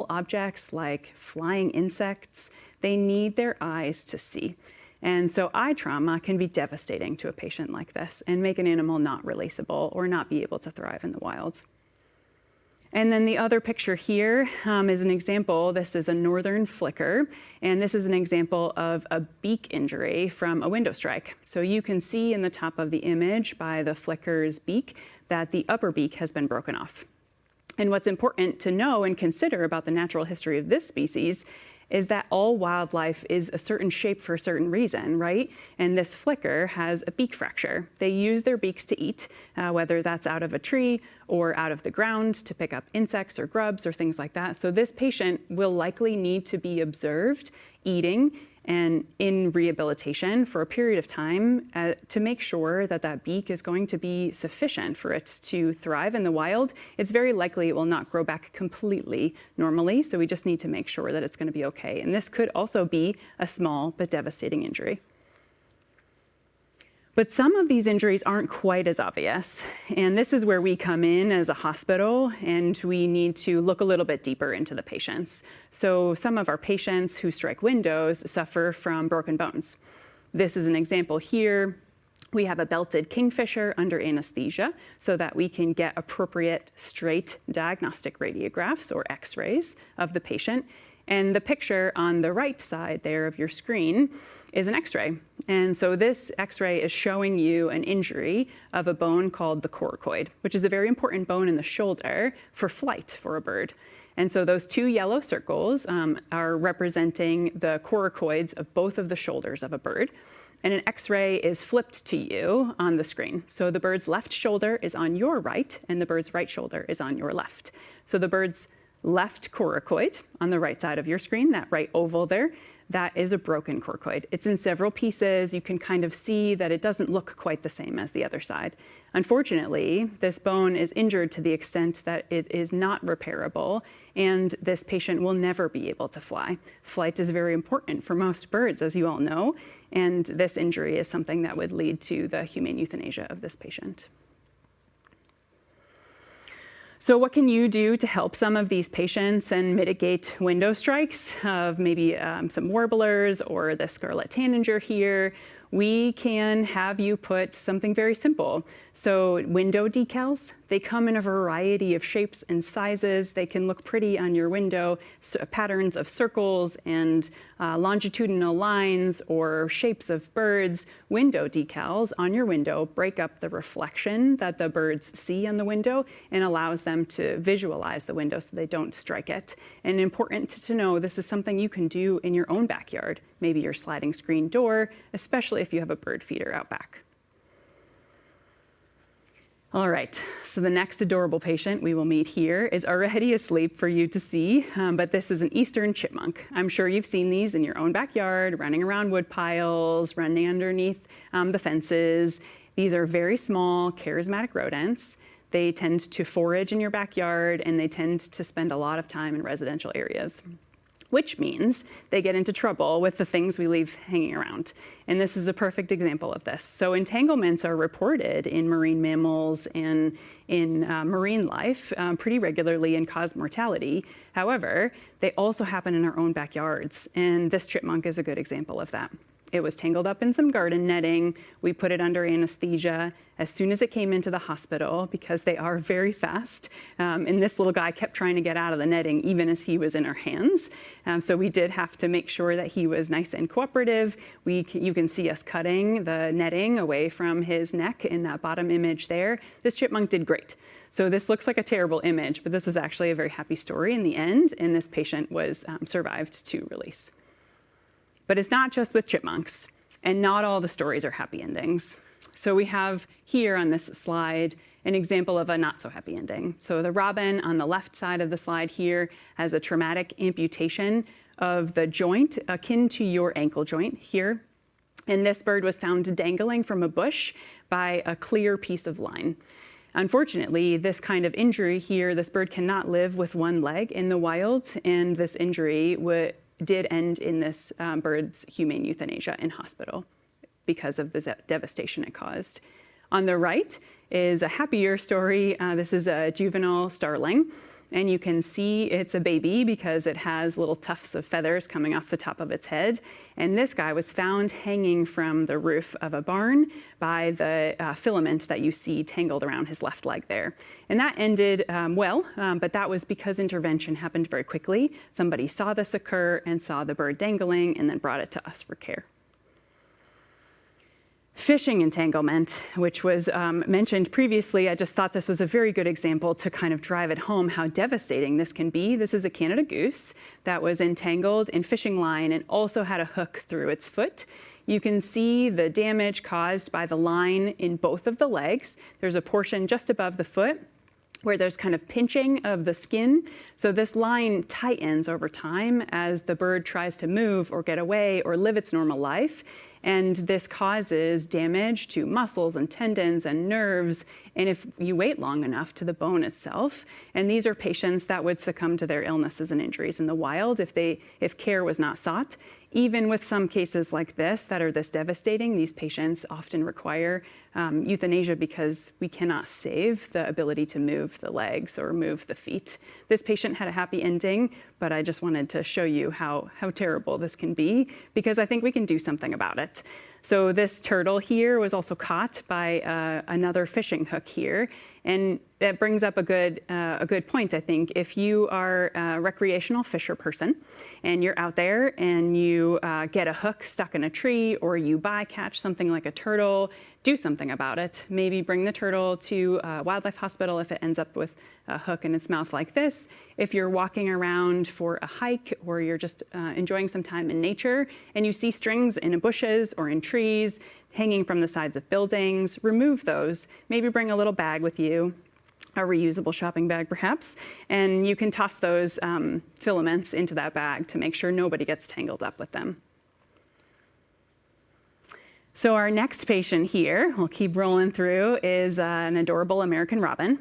Objects like flying insects, they need their eyes to see. And so eye trauma can be devastating to a patient like this and make an animal not releasable or not be able to thrive in the wild. And then the other picture here is an example. This is a northern flicker, and this is an example of a beak injury from a window strike. So you can see in the top of the image by the flicker's beak that the upper beak has been broken off. And what's important to know and consider about the natural history of this species is that all wildlife is a certain shape for a certain reason, right? And this flicker has a beak fracture. They use their beaks to eat, whether that's out of a tree or out of the ground to pick up insects or grubs or things like that. So this patient will likely need to be observed eating and in rehabilitation for a period of time to make sure that that beak is going to be sufficient for it to thrive in the wild. It's very likely it will not grow back completely normally, so we just need to make sure that it's going to be okay. And this could also be a small but devastating injury. But some of these injuries aren't quite as obvious, and this is where we come in as a hospital, and we need to look a little bit deeper into the patients. So some of our patients who strike windows suffer from broken bones. This is an example here. We have a belted kingfisher under anesthesia so that we can get appropriate straight diagnostic radiographs or x-rays of the patient. And the picture on the right side there of your screen is an x-ray. And so this x-ray is showing you an injury of a bone called the coracoid, which is a very important bone in the shoulder for flight for a bird. And so those two yellow circles are representing the coracoids of both of the shoulders of a bird. And an x-ray is flipped to you on the screen. So the bird's left shoulder is on your right, and the bird's right shoulder is on your left. So the bird's left coracoid on the right side of your screen, that right oval there, that is a broken coracoid. It's in several pieces. You can kind of see that it doesn't look quite the same as the other side. Unfortunately, this bone is injured to the extent that it is not repairable, and this patient will never be able to fly. Flight is very important for most birds, as you all know, and this injury is something that would lead to the humane euthanasia of this patient. So what can you do to help some of these patients and mitigate window strikes of maybe some warblers or the scarlet tanager here? We can have you put something very simple. So window decals, they come in a variety of shapes and sizes. They can look pretty on your window, so patterns of circles and longitudinal lines or shapes of birds. Window decals on your window break up the reflection that the birds see on the window and allows them to visualize the window so they don't strike it. And important to know, this is something you can do in your own backyard, maybe your sliding screen door, especially if you have a bird feeder out back. All right, so the next adorable patient we will meet here is already asleep for you to see, but this is an eastern chipmunk. I'm sure you've seen these in your own backyard, running around wood piles, running underneath the fences. These are very small, charismatic rodents. They tend to forage in your backyard, and they tend to spend a lot of time in residential areas, which means they get into trouble with the things we leave hanging around. And this is a perfect example of this. So entanglements are reported in marine mammals and in marine life pretty regularly and cause mortality. However, they also happen in our own backyards, and this chipmunk is a good example of that. It was tangled up in some garden netting. We put it under anesthesia as soon as it came into the hospital because they are very fast. And this little guy kept trying to get out of the netting even as he was in our hands. So we did have to make sure that he was nice and cooperative. You can see us cutting the netting away from his neck in that bottom image there. This chipmunk did great. So this looks like a terrible image, but this was actually a very happy story in the end, and this patient was survived to release. But it's not just with chipmunks, and not all the stories are happy endings. So we have here on this slide an example of a not so happy ending. So the robin on the left side of the slide here has a traumatic amputation of the joint akin to your ankle joint here. And this bird was found dangling from a bush by a clear piece of line. Unfortunately, this kind of injury here, this bird cannot live with one leg in the wild, and this injury did end in this bird's humane euthanasia in hospital because of the devastation it caused. On the right is a happier story. This is a juvenile starling. And you can see it's a baby because it has little tufts of feathers coming off the top of its head. And this guy was found hanging from the roof of a barn by the filament that you see tangled around his left leg there. And that ended well, but that was because intervention happened very quickly. Somebody saw this occur and saw the bird dangling and then brought it to us for care. Fishing entanglement, which was mentioned previously, I just thought this was a very good example to kind of drive it home how devastating this can be. This is a Canada goose that was entangled in fishing line and also had a hook through its foot. You can see the damage caused by the line in both of the legs. There's a portion just above the foot where there's kind of pinching of the skin. So this line tightens over time as the bird tries to move or get away or live its normal life. And this causes damage to muscles and tendons and nerves, and if you wait long enough, to the bone itself. And these are patients that would succumb to their illnesses and injuries in the wild if care was not sought. Even with some cases like this that are this devastating, these patients often require euthanasia because we cannot save the ability to move the legs or move the feet. This patient had a happy ending, but I just wanted to show you how terrible this can be because I think we can do something about it. So this turtle here was also caught by another fishing hook here. And that brings up a good point, I think. If you are a recreational fisher person and you're out there and you get a hook stuck in a tree or you catch something like a turtle, do something about it. Maybe bring the turtle to a wildlife hospital if it ends up with a hook in its mouth like this. If you're walking around for a hike or you're just enjoying some time in nature and you see strings in bushes or in trees hanging from the sides of buildings, remove those. Maybe bring a little bag with you, a reusable shopping bag perhaps, and you can toss those filaments into that bag to make sure nobody gets tangled up with them. So our next patient here, we'll keep rolling through, is an adorable American robin.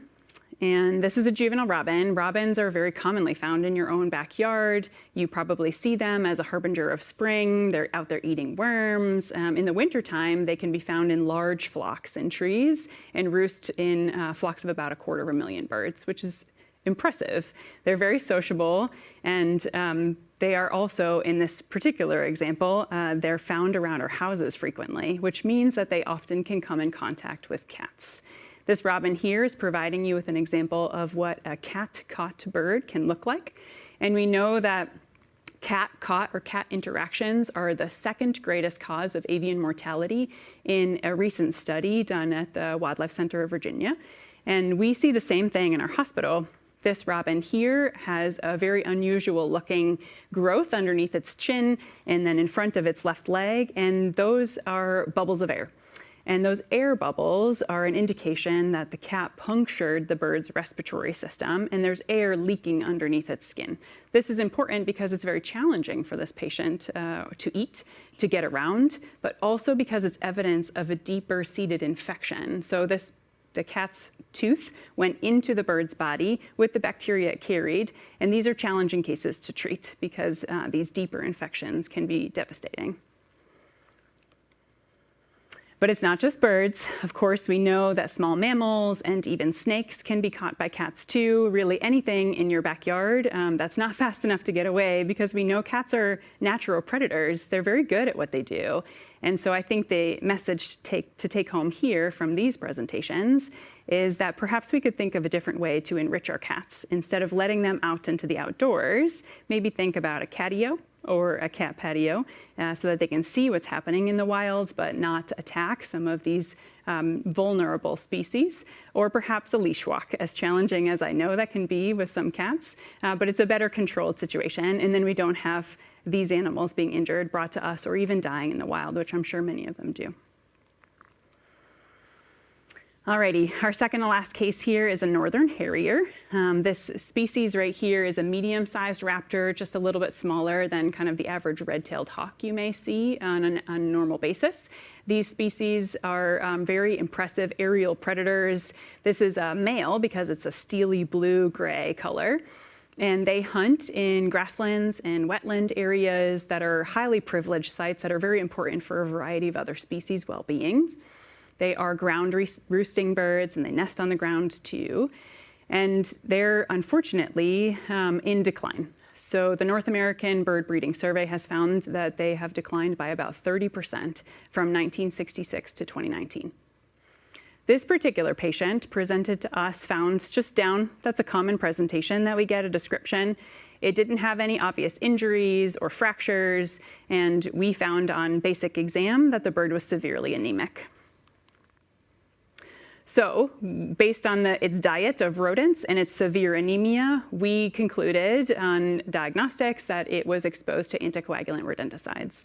And this is a juvenile robin. Robins are very commonly found in your own backyard. You probably see them as a harbinger of spring. They're out there eating worms. In the wintertime, they can be found in large flocks in trees and roost in flocks of about 250,000 birds, which is impressive. They're very sociable, and they are also, in this particular example, they're found around our houses frequently, which means that they often can come in contact with cats. This robin here is providing you with an example of what a cat-caught bird can look like. And we know that cat-caught or cat interactions are the second greatest cause of avian mortality in a recent study done at the Wildlife Center of Virginia. And we see the same thing in our hospital. This robin here has a very unusual looking growth underneath its chin and then in front of its left leg, and those are bubbles of air. And those air bubbles are an indication that the cat punctured the bird's respiratory system and there's air leaking underneath its skin. This is important because it's very challenging for this patient to eat, to get around, but also because it's evidence of a deeper seated infection. So the cat's tooth went into the bird's body with the bacteria it carried, and these are challenging cases to treat because these deeper infections can be devastating. But it's not just birds. Of course, we know that small mammals and even snakes can be caught by cats too. Really anything in your backyard that's not fast enough to get away, because we know cats are natural predators. They're very good at what they do. And so I think the message to take home here from these presentations is that perhaps we could think of a different way to enrich our cats. Instead of letting them out into the outdoors, maybe think about a catio or a cat patio so that they can see what's happening in the wild but not attack some of these vulnerable species, or perhaps a leash walk, as challenging as I know that can be with some cats, but it's a better controlled situation, and then we don't have these animals being injured, brought to us, or even dying in the wild, which I'm sure many of them do. Alrighty, our second to last case here is a northern harrier. This species right here is a medium-sized raptor, just a little bit smaller than kind of the average red-tailed hawk you may see on a normal basis. These species are very impressive aerial predators. This is a male because it's a steely blue-gray color. and they hunt in grasslands and wetland areas that are highly privileged sites that are very important for a variety of other species' well-being. They are ground roosting birds, and they nest on the ground too. And they're unfortunately in decline. So the North American Bird Breeding Survey has found that they have declined by about 30% from 1966 to 2019. This particular patient presented to us found just down, that's a common presentation that we get, a description. It didn't have any obvious injuries or fractures, and we found on basic exam that the bird was severely anemic. So, based on its diet of rodents and its severe anemia, we concluded on diagnostics that it was exposed to anticoagulant rodenticides.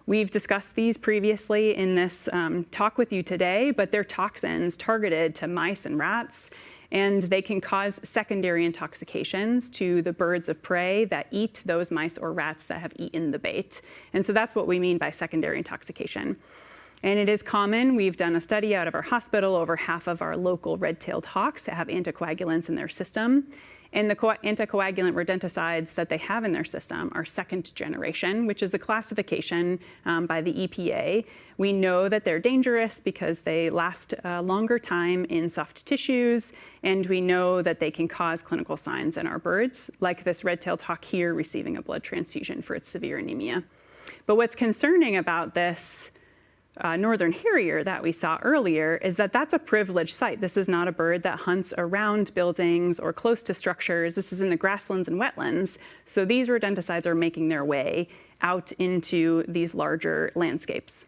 We've discussed these previously in this talk with you today, but they're toxins targeted to mice and rats, and they can cause secondary intoxications to the birds of prey that eat those mice or rats that have eaten the bait. And so that's what we mean by secondary intoxication. And it is common. We've done a study out of our hospital. Over half of our local red-tailed hawks have anticoagulants in their system. And the anticoagulant rodenticides that they have in their system are second generation, which is a classification by the EPA. We know that they're dangerous because they last a longer time in soft tissues, and we know that they can cause clinical signs in our birds, like this red-tailed hawk here receiving a blood transfusion for its severe anemia. But what's concerning about this northern harrier that we saw earlier is that that's a privileged site. This is not a bird that hunts around buildings or close to structures. This is in the grasslands and wetlands. So these rodenticides are making their way out into these larger landscapes.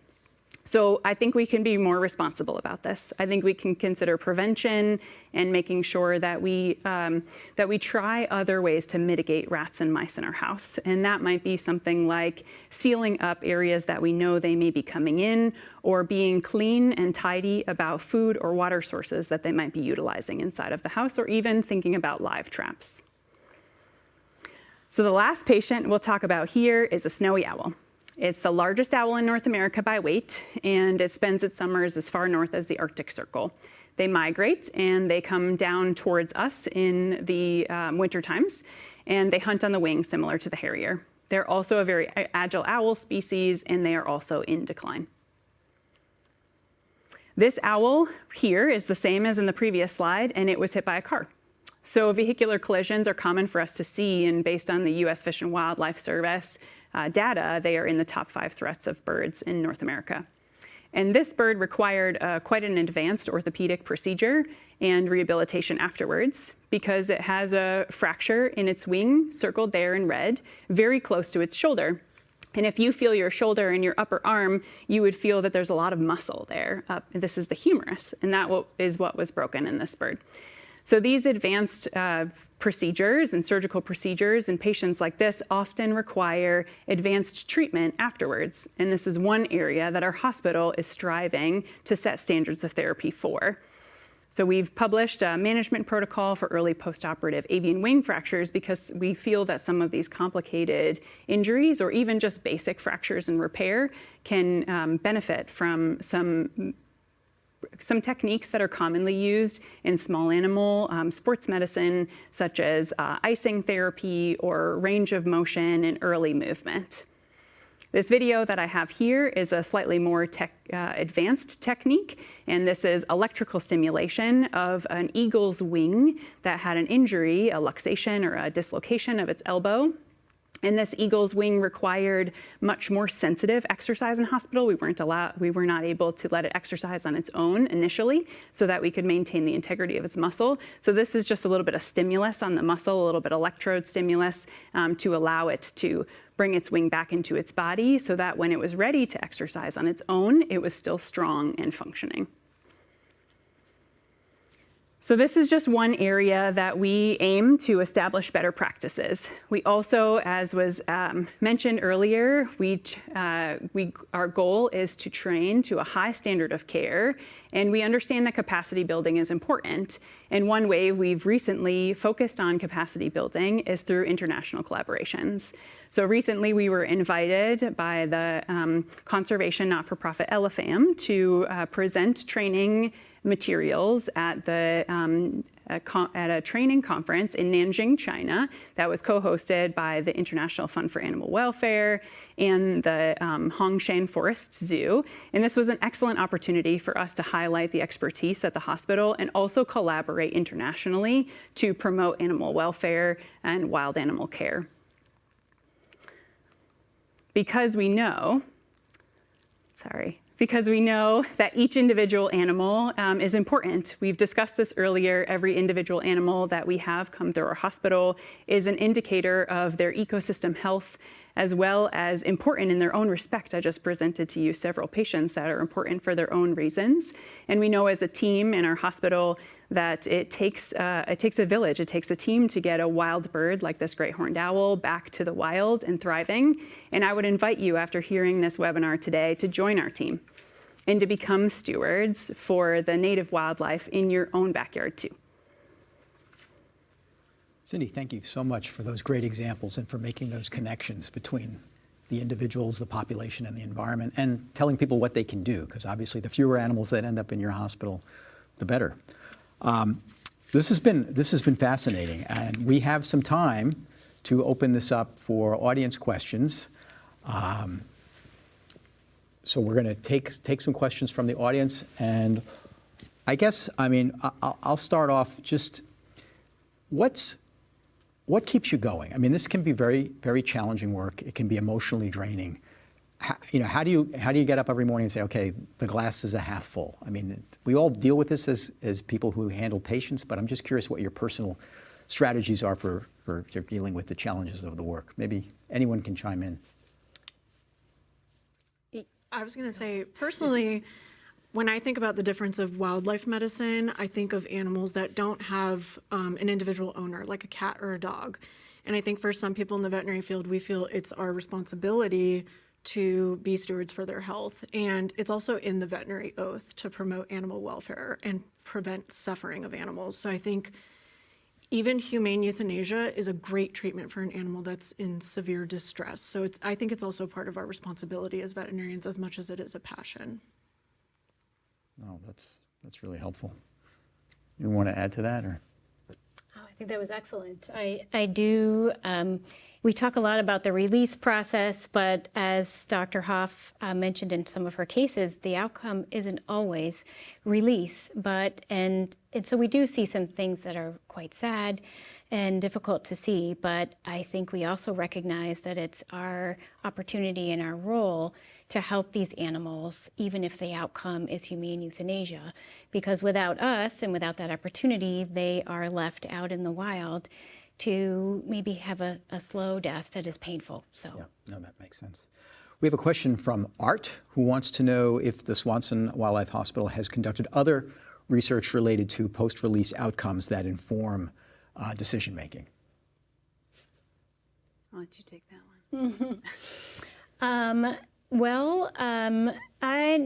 So I think we can be more responsible about this. I think we can consider prevention and making sure that we try other ways to mitigate rats and mice in our house. And that might be something like sealing up areas that we know they may be coming in, or being clean and tidy about food or water sources that they might be utilizing inside of the house, or even thinking about live traps. So the last patient we'll talk about here is a snowy owl. It's the largest owl in North America by weight, and it spends its summers as far north as the Arctic Circle. They migrate, and they come down towards us in the winter times, and they hunt on the wing, similar to the harrier. They're also a very agile owl species, and they are also in decline. This owl here is the same as in the previous slide, and it was hit by a car. So vehicular collisions are common for us to see, and based on the U.S. Fish and Wildlife Service data, they are in the top 5 threats of birds in North America. And this bird required quite an advanced orthopedic procedure and rehabilitation afterwards, because it has a fracture in its wing, circled there in red, very close to its shoulder. And if you feel your shoulder and your upper arm, you would feel that there's a lot of muscle there. This is the humerus, and that is what was broken in this bird. So these advanced procedures and surgical procedures in patients like this often require advanced treatment afterwards. And this is one area that our hospital is striving to set standards of therapy for. So we've published a management protocol for early postoperative avian wing fractures, because we feel that some of these complicated injuries, or even just basic fractures and repair, can benefit from some techniques that are commonly used in small animal sports medicine, such as icing therapy or range of motion and early movement. This video that I have here is a slightly more advanced technique, and this is electrical stimulation of an eagle's wing that had an injury, a luxation or a dislocation of its elbow. And this eagle's wing required much more sensitive exercise in hospital. We were not able to let it exercise on its own initially, so that we could maintain the integrity of its muscle. So this is just a little bit of stimulus on the muscle, a little bit of electrode stimulus to allow it to bring its wing back into its body, so that when it was ready to exercise on its own, it was still strong and functioning. So this is just one area that we aim to establish better practices. We also, as was mentioned earlier, our goal is to train to a high standard of care, and we understand that capacity building is important. And one way we've recently focused on capacity building is through international collaborations. So recently we were invited by the conservation not-for-profit Elefam to present training materials at a training conference in Nanjing, China, that was co-hosted by the International Fund for Animal Welfare and the Hongshan Forest Zoo. And this was an excellent opportunity for us to highlight the expertise at the hospital and also collaborate internationally to promote animal welfare and wild animal care. Because we know that each individual animal is important. We've discussed this earlier. Every individual animal that we have come through our hospital is an indicator of their ecosystem health, as well as important in their own respect. I just presented to you several patients that are important for their own reasons. And we know as a team in our hospital that it takes a village, it takes a team to get a wild bird like this great horned owl back to the wild and thriving. And I would invite you, after hearing this webinar today, to join our team and to become stewards for the native wildlife in your own backyard too. Cindy, thank you so much for those great examples and for making those connections between the individuals, the population, and the environment, and telling people what they can do, because obviously the fewer animals that end up in your hospital, the better. This has been fascinating, and we have some time to open this up for audience questions. So we're going to take some questions from the audience, and I guess, I'll start off just what keeps you going? I mean, this can be very, very challenging work. It can be emotionally draining. How do you get up every morning and say, okay, the glass is a half full? I mean, we all deal with this as people who handle patients, but I'm just curious what your personal strategies are for dealing with the challenges of the work. Maybe anyone can chime in. I was going to say, personally, when I think about the difference of wildlife medicine, I think of animals that don't have an individual owner, like a cat or a dog. And I think for some people in the veterinary field, we feel it's our responsibility to be stewards for their health. And it's also in the veterinary oath to promote animal welfare and prevent suffering of animals. So I think even humane euthanasia is a great treatment for an animal that's in severe distress. So I think it's also part of our responsibility as veterinarians as much as it is a passion. Oh, that's really helpful. You want to add to that, or? Oh, I think that was excellent. I do. We talk a lot about the release process, but as Dr. Hopf mentioned in some of her cases, the outcome isn't always release. And so we do see some things that are quite sad and difficult to see, but I think we also recognize that it's our opportunity and our role to help these animals, even if the outcome is humane euthanasia, because without us and without that opportunity, they are left out in the wild to maybe have a slow death that is painful. So, yeah, no, that makes sense. We have a question from Art, who wants to know if the Swanson Wildlife Hospital has conducted other research related to post-release outcomes that inform decision making. I'll let you take that one.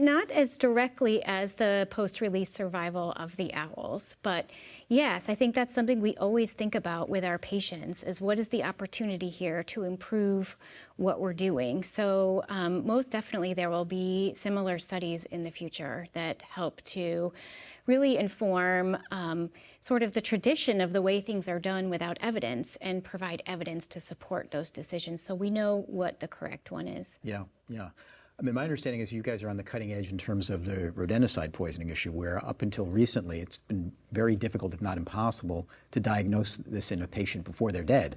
Not as directly as the post-release survival of the owls, but yes, I think that's something we always think about with our patients, is what is the opportunity here to improve what we're doing. So most definitely there will be similar studies in the future that help to really inform sort of the tradition of the way things are done without evidence and provide evidence to support those decisions so we know what the correct one is. Yeah. I mean, my understanding is you guys are on the cutting edge in terms of the rodenticide poisoning issue, where up until recently it's been very difficult, if not impossible, to diagnose this in a patient before they're dead,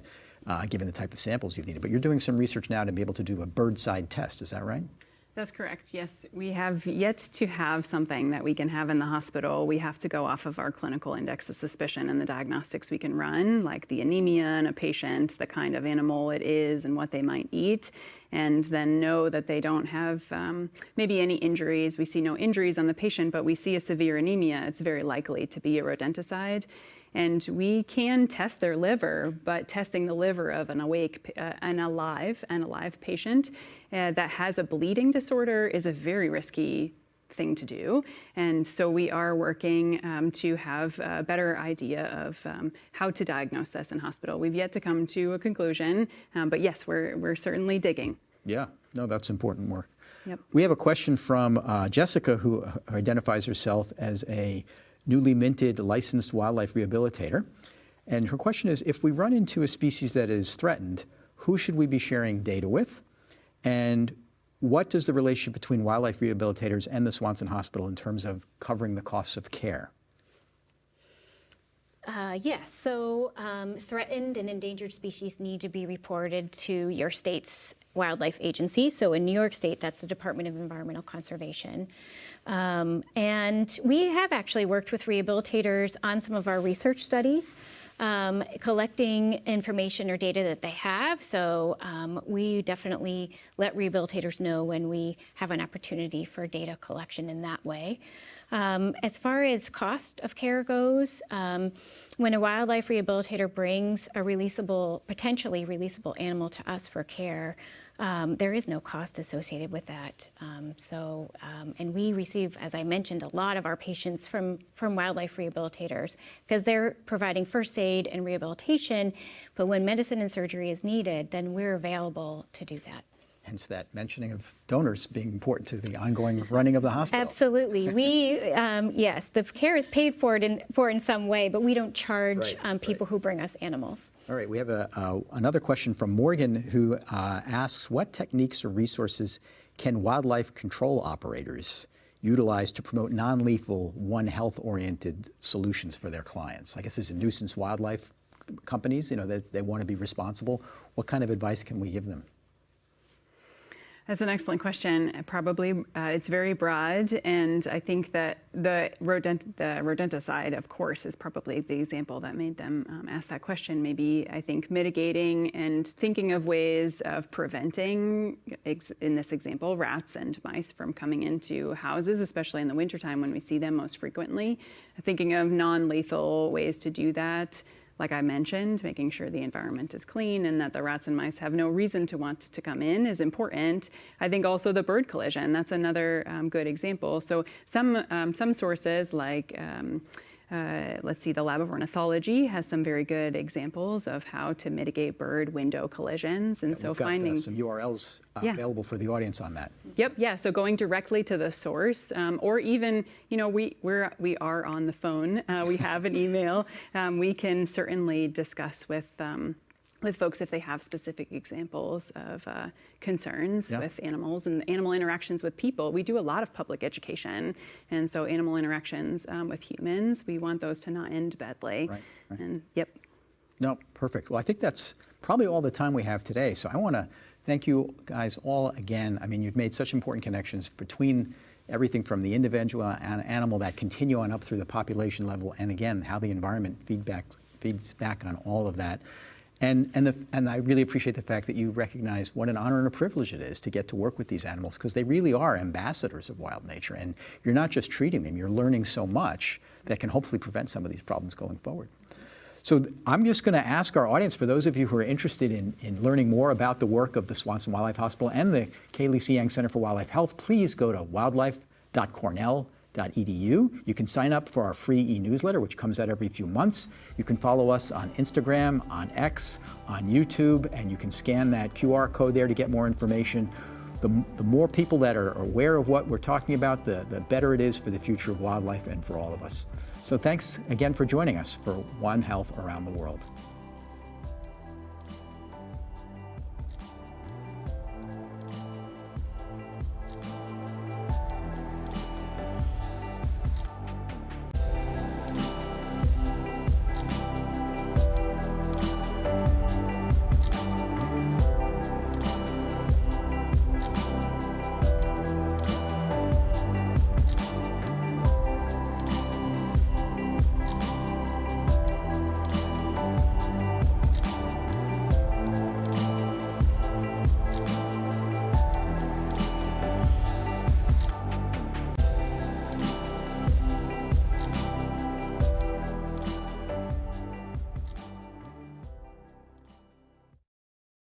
given the type of samples you've needed. But you're doing some research now to be able to do a bird-side test, is that right? That's correct, yes. We have yet to have something that we can have in the hospital. We have to go off of our clinical index of suspicion and the diagnostics we can run, like the anemia in a patient, the kind of animal it is and what they might eat, and then know that they don't have maybe any injuries. We see no injuries on the patient, but we see a severe anemia. It's very likely to be a rodenticide. And we can test their liver, but testing the liver of an alive patient that has a bleeding disorder is a very risky thing to do. And so we are working to have a better idea of how to diagnose this in hospital. We've yet to come to a conclusion, but yes, we're certainly digging. Yeah, No, that's important work. Yep. We have a question from Jessica, who identifies herself as a newly minted licensed wildlife rehabilitator. And her question is, if we run into a species that is threatened, who should we be sharing data with? And what does the relationship between wildlife rehabilitators and the Swanson Hospital in terms of covering the costs of care? Yes, so threatened and endangered species need to be reported to your state's wildlife agency. So in New York State, that's the Department of Environmental Conservation. And we have actually worked with rehabilitators on some of our research studies, collecting information or data that they have. So we definitely let rehabilitators know when we have an opportunity for data collection in that way. As far as cost of care goes, when a wildlife rehabilitator brings a potentially releasable animal to us for care, there is no cost associated with that. And we receive, as I mentioned, a lot of our patients from wildlife rehabilitators because they're providing first aid and rehabilitation, but when medicine and surgery is needed, then we're available to do that. Hence that mentioning of donors being important to the ongoing running of the hospital. Absolutely. We, yes, the care is paid for in some way, but we don't charge people who bring us animals. All right, we have another question from Morgan, who asks, what techniques or resources can wildlife control operators utilize to promote non-lethal, One Health-oriented solutions for their clients? I guess as a nuisance wildlife companies, they want to be responsible. What kind of advice can we give them? That's an excellent question. Probably it's very broad, and I think that the rodenticide, of course, is probably the example that made them ask that question. Maybe I think mitigating and thinking of ways of preventing, in this example, rats and mice from coming into houses, especially in the wintertime when we see them most frequently. Thinking of non-lethal ways to do that. Like I mentioned, making sure the environment is clean and that the rats and mice have no reason to want to come in is important. I think also the bird collision, that's another good example. So some sources like, let's see, the Lab of Ornithology has some very good examples of how to mitigate bird window collisions. And so finding some URLs available for the audience on that. Yep, yeah, so going directly to the source, or even, we are on the phone, we have an email, we can certainly discuss with folks if they have specific examples of concerns with animals and animal interactions with people. We do a lot of public education, and so animal interactions with humans, we want those to not end badly. Right. And yep. No, perfect. Well, I think that's probably all the time we have today. So I want to thank you guys all again. I mean, you've made such important connections between everything from the individual animal that continue on up through the population level, and again, how the environment feeds back on all of that. And I really appreciate the fact that you recognize what an honor and a privilege it is to get to work with these animals, because they really are ambassadors of wild nature. And you're not just treating them, you're learning so much that can hopefully prevent some of these problems going forward. So I'm just going to ask our audience, for those of you who are interested in learning more about the work of the Swanson Wildlife Hospital and the K. Lisi Yang Center for Wildlife Health, please go to wildlife.cornell.edu. You can sign up for our free e-newsletter, which comes out every few months. You can follow us on Instagram, on X, on YouTube, and you can scan that QR code there to get more information. The more people that are aware of what we're talking about, the better it is for the future of wildlife and for all of us. So thanks again for joining us for One Health Around the World.